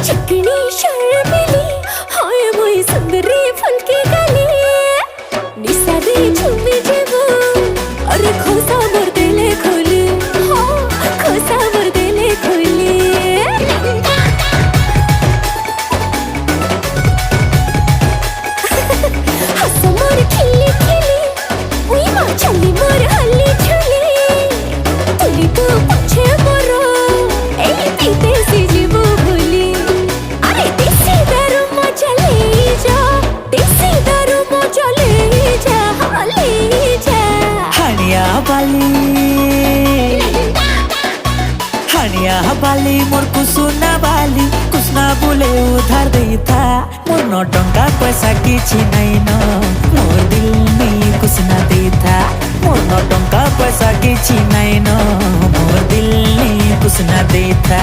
चिकनी शर्मिली हाय मोई सुंदरी फुलकी गली निशा दे झूमे जेबो अरे खोसा मोर दिले खोली खोसा मोर दिले खोली हंस मोर खिली खिली उई मां चली मोर हल्ली छुली तुली तो पछे मोरो ए पीते सी जीवो भूली अरे देसी दारू मजा ले जा देसी दारू मजा ले जा हनिया बाली मोर कुसुना बाली कुसना बोले उधार देता मोर न टंका पैसा किछि नहीं न मोर दिल में कुसना देता मोर न टंका पैसा किछि नहीं न मोर दिल में कुसना देता।